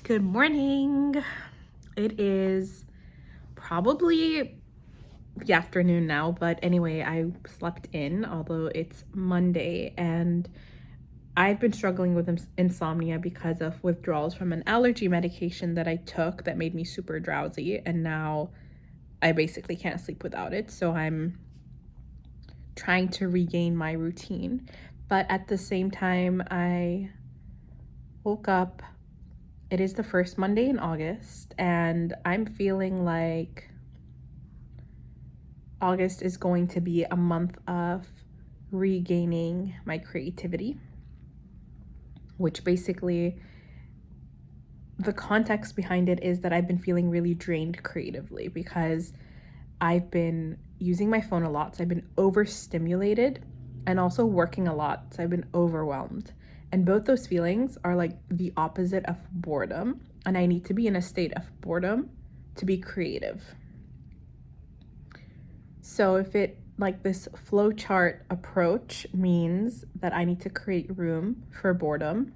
Good morning. It is probably the afternoon now, but anyway, I slept in, although it's Monday, and I've been struggling with insomnia because of withdrawals from an allergy medication that I took that made me super drowsy, and now I basically can't sleep without it. So I'm trying to regain my routine. But at the same time, I woke up. It is the first Monday in August, and I'm feeling like August is going to be a month of regaining my creativity, which basically the context behind it is that I've been feeling really drained creatively because I've been using my phone a lot. So I've been overstimulated and also working a lot. So I've been overwhelmed. And both those feelings are like the opposite of boredom. And I need to be in a state of boredom to be creative. So if it like this flowchart approach means that I need to create room for boredom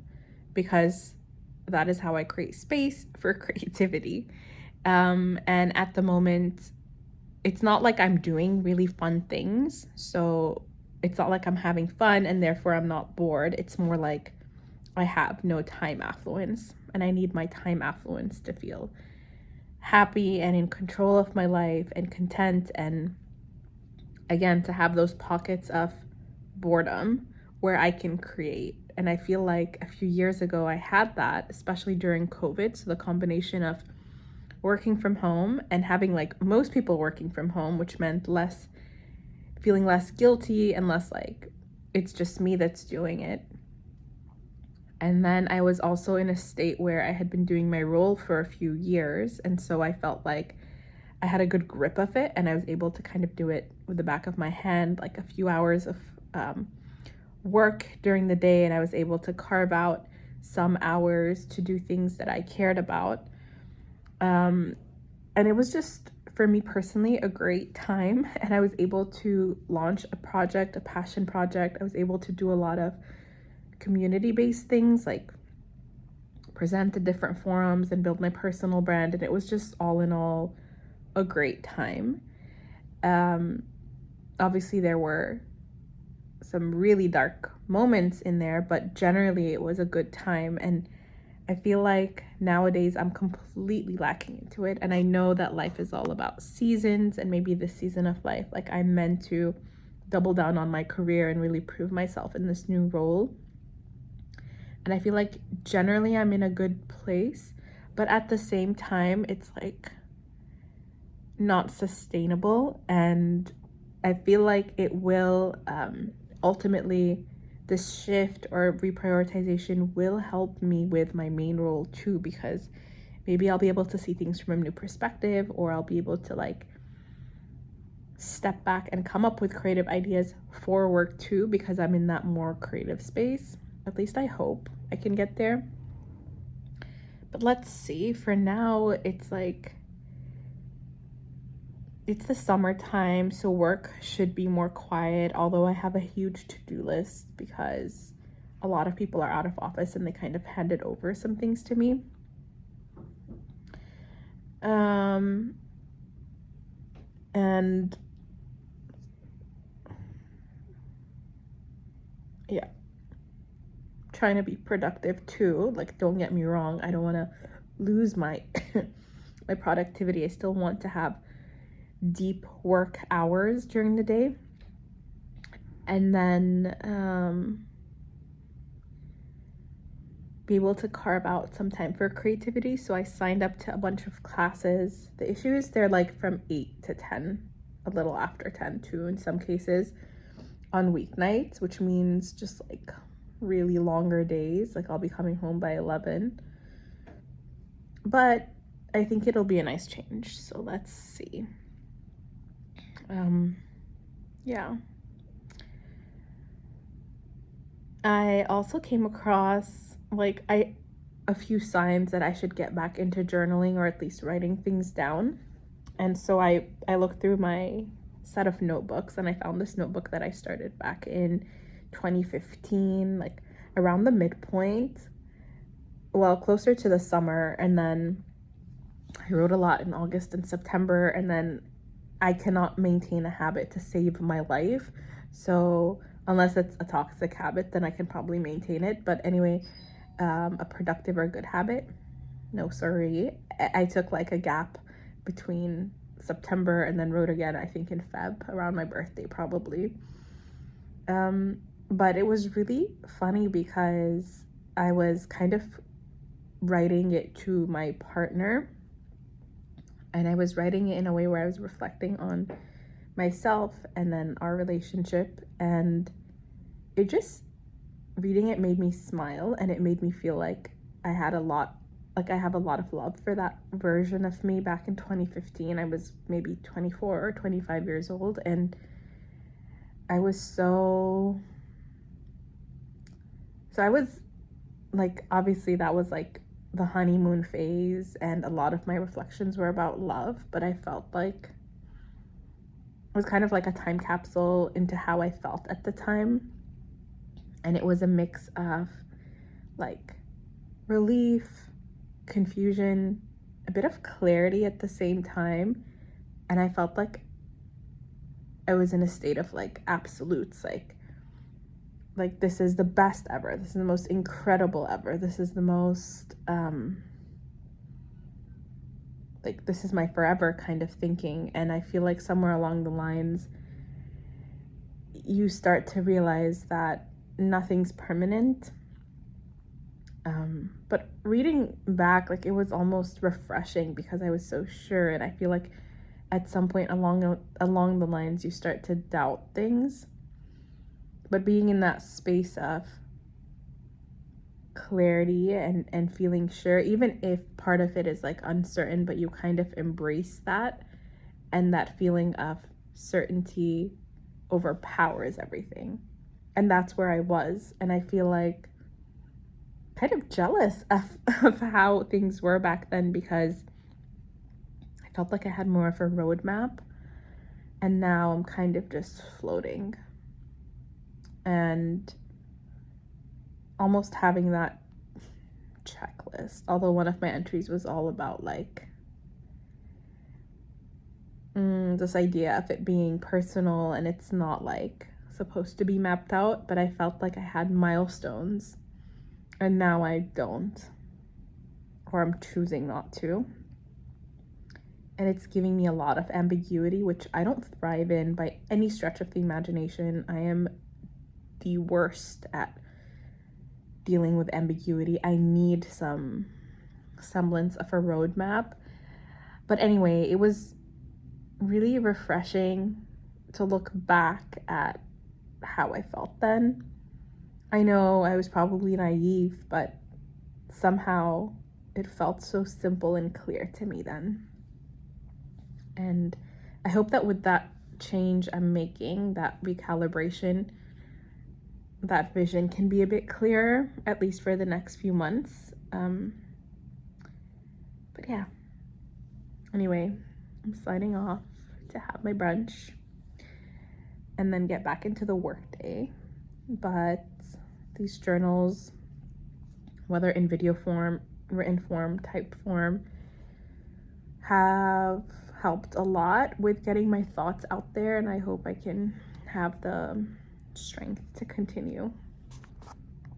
because that is how I create space for creativity. And at the moment, it's not like I'm doing really fun things. So it's not like I'm having fun and therefore I'm not bored. It's more like I have no time affluence and I need my time affluence to feel happy and in control of my life and content, and again to have those pockets of boredom where I can create. And I feel like a few years ago I had that, especially during COVID. So the combination of working from home and having like most people working from home, which meant feeling less guilty and less like it's just me that's doing it. And then I was also in a state where I had been doing my role for a few years, and so I felt like I had a good grip of it and I was able to kind of do it with the back of my hand, like a few hours of work during the day, and I was able to carve out some hours to do things that I cared about. And it was just, for me personally, a great time. And I was able to launch a project, a passion project. I was able to do a lot of community-based things like present to different forums and build my personal brand. And it was just all in all a great time. Obviously there were some really dark moments in there, but generally it was a good time. And I feel like nowadays I'm completely lacking into it. And I know that life is all about seasons, and maybe this season of life, like I'm meant to double down on my career and really prove myself in this new role. And I feel like generally I'm in a good place, but at the same time, it's like not sustainable. And I feel like it will ultimately, this shift or reprioritization will help me with my main role too, because maybe I'll be able to see things from a new perspective, or I'll be able to like step back and come up with creative ideas for work too, because I'm in that more creative space. At least I hope I can get there. But let's see. For now, it's like it's the summertime, so work should be more quiet, although I have a huge to-do list because a lot of people are out of office and they kind of handed over some things to me. And yeah, trying to be productive too. Like, don't get me wrong, I don't want to lose my my productivity. I still want to have deep work hours during the day, and then be able to carve out some time for creativity. So I signed up to a bunch of classes. The issue is they're like from 8 to 10, a little after 10 too in some cases, on weeknights, which means just like really longer days. Like I'll be coming home by 11, but I think it'll be a nice change. So let's see. Yeah. I also came across like a few signs that I should get back into journaling, or at least writing things down. And so I looked through my set of notebooks and I found this notebook that I started back in 2015, like around the midpoint. well, closer to the summer, and then I wrote a lot in August and September, and then I cannot maintain a habit to save my life. So unless it's a toxic habit, then I can probably maintain it. But anyway, a productive or good habit, no, sorry. I took like a gap between September and then wrote again, I think in Feb, around my birthday probably. But it was really funny because I was kind of writing it to my partner, and I was writing it in a way where I was reflecting on myself and then our relationship, and it just, reading it made me smile, and it made me feel like I had a lot, like I have a lot of love for that version of me back in 2015. I was maybe 24 or 25 years old, and I was so I was like, obviously that was like the honeymoon phase, and a lot of my reflections were about love, but I felt like it was kind of like a time capsule into how I felt at the time. And it was a mix of like relief, confusion, a bit of clarity at the same time. And I felt like I was in a state of like absolutes, like this is the best ever, this is the most incredible ever, this is the most like this is my forever kind of thinking. And I feel like somewhere along the lines you start to realize that nothing's permanent. But reading back, like, it was almost refreshing because I was so sure, and I feel like at some point along the lines you start to doubt things. But being in that space of clarity and feeling sure, even if part of it is like uncertain, but you kind of embrace that, and that feeling of certainty overpowers everything. And that's where I was, and I feel like kind of jealous of how things were back then, because I felt like I had more of a roadmap, and now I'm kind of just floating and almost having that checklist. Although one of my entries was all about like this idea of it being personal, and it's not like supposed to be mapped out, but I felt like I had milestones, and now I don't, or I'm choosing not to. And it's giving me a lot of ambiguity, which I don't thrive in by any stretch of the imagination. I am the worst at dealing with ambiguity. I need some semblance of a roadmap. But anyway, it was really refreshing to look back at how I felt then. I know I was probably naive, but somehow it felt so simple and clear to me then. And I hope that with that change I'm making, that recalibration, that vision can be a bit clearer, at least for the next few months. But yeah. Anyway, I'm signing off to have my brunch and then get back into the workday. But these journals, whether in video form, written form, typed form, have helped a lot with getting my thoughts out there, and I hope I can have the strength to continue.